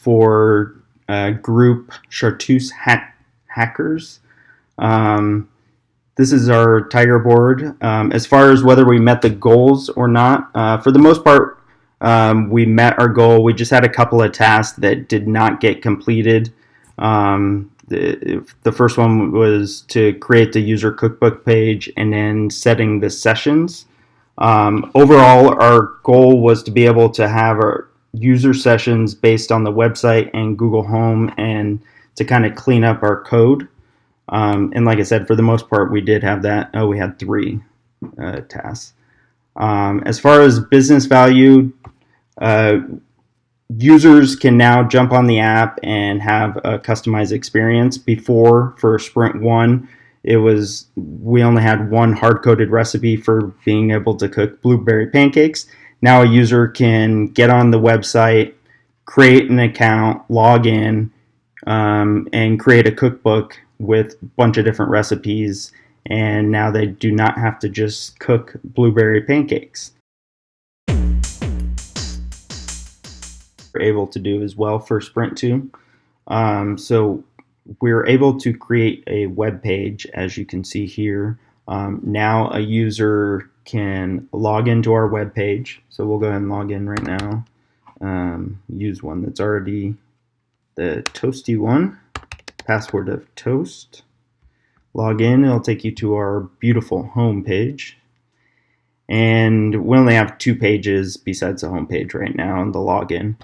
for group Chartreuse hackers. This is our Tiger board. As far as whether we met the goals or not, for the most part, we met our goal. We just had a couple of tasks that did not get completed. The first one was to create the user cookbook page and then setting the sessions. Overall, our goal was to be able to have our user sessions based on the website and Google Home and to kind of clean up our code. And like I said, for the most part, we did have that. Oh, we had 3 tasks. As far as business value, users can now jump on the app and have a customized experience. Before, for Sprint 1, we only had one hard-coded recipe for being able to cook blueberry pancakes. Now a user can get on the website, create an account, log in, and create a cookbook with a bunch of different recipes, and now they do not have to just cook blueberry pancakes. We're able to do as well for Sprint 2. So we're able to create a web page, as you can see here. Now a user can log into our web page. So we'll go ahead and log in right now. Use one that's already the toasty one. Password of toast. Log in. It'll take you to our beautiful home page. And we only have 2 pages besides the home page right now and the login.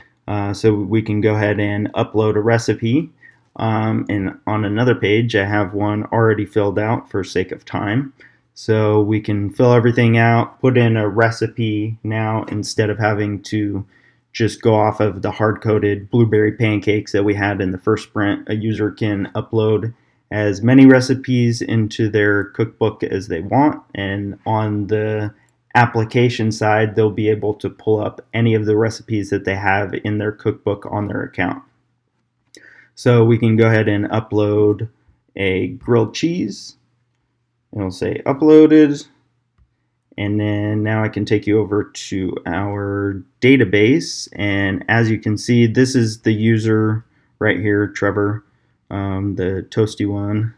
So we can go ahead and upload a recipe. And on another page, I have one already filled out for sake of time. So we can fill everything out, put in a recipe now instead of having to just go off of the hard-coded blueberry pancakes that we had in the first sprint. A user can upload as many recipes into their cookbook as they want, and on the application side, they'll be able to pull up any of the recipes that they have in their cookbook on their account. So we can go ahead and upload a grilled cheese. It'll say uploaded. And then now I can take you over to our database. And as you can see, this is the user right here, Trevor, the toasty one.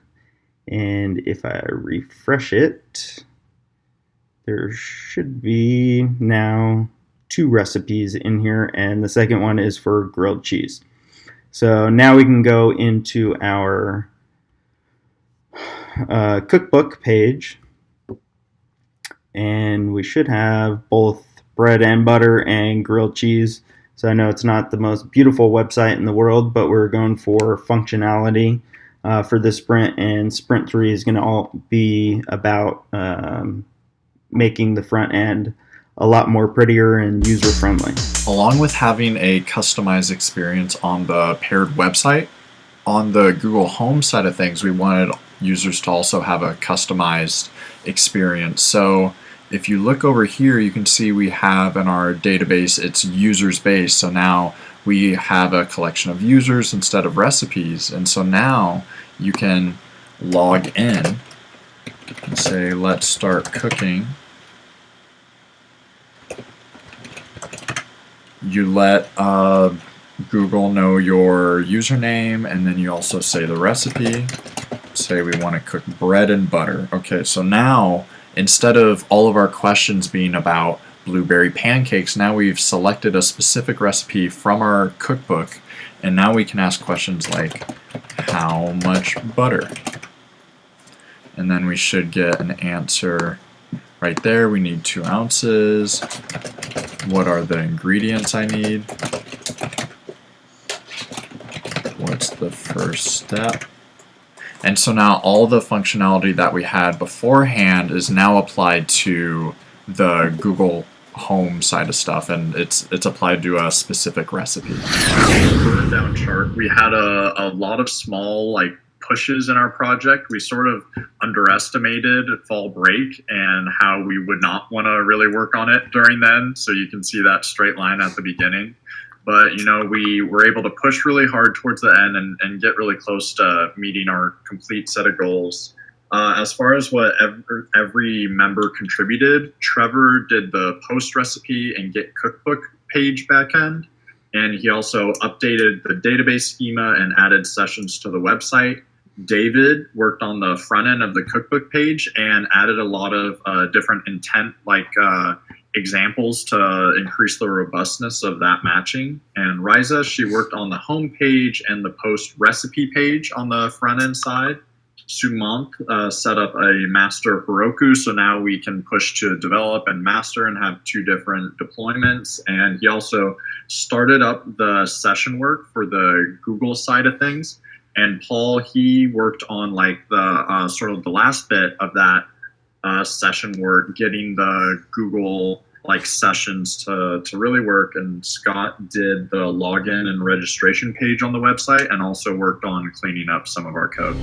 And if I refresh it, there should be now 2 recipes in here. And the second one is for grilled cheese. So now we can go into our cookbook page. And we should have both bread and butter and grilled cheese. So I know it's not the most beautiful website in the world, but we're going for functionality for this sprint. And Sprint 3 is going to all be about making the front end a lot more prettier and user-friendly. Along with having a customized experience on the paired website, on the Google Home side of things, we wanted users to also have a customized experience. So if you look over here, you can see we have in our database, it's users based. So now we have a collection of users instead of recipes. And so now you can log in and say, let's start cooking. You let Google know your username, and then you also say the recipe. Say we want to cook bread and butter. Okay, so now instead of all of our questions being about blueberry pancakes, now we've selected a specific recipe from our cookbook, and now we can ask questions like, how much butter? And then we should get an answer right there. We need 2 ounces. What are the ingredients I need? What's the first step? And so now all the functionality that we had beforehand is now applied to the Google Home side of stuff, and it's applied to a specific recipe. Burn down chart. We had a lot of small pushes in our project. We sort of underestimated fall break and how we would not want to really work on it during then. So you can see that straight line at the beginning. But we were able to push really hard towards the end and get really close to meeting our complete set of goals. As far as what every member contributed, Trevor did the post recipe and get cookbook page backend. And he also updated the database schema and added sessions to the website. David worked on the front end of the cookbook page and added a lot of different intent, like examples to increase the robustness of that matching. And Riza, she worked on the home page and the post recipe page on the front end side. Sumant set up a master Heroku, so now we can push to develop and master and have two different deployments. And he also started up the session work for the Google side of things. And Paul, he worked on like the sort of the last bit of that session work, getting the Google like sessions to really work. And Scott did the login and registration page on the website and also worked on cleaning up some of our code.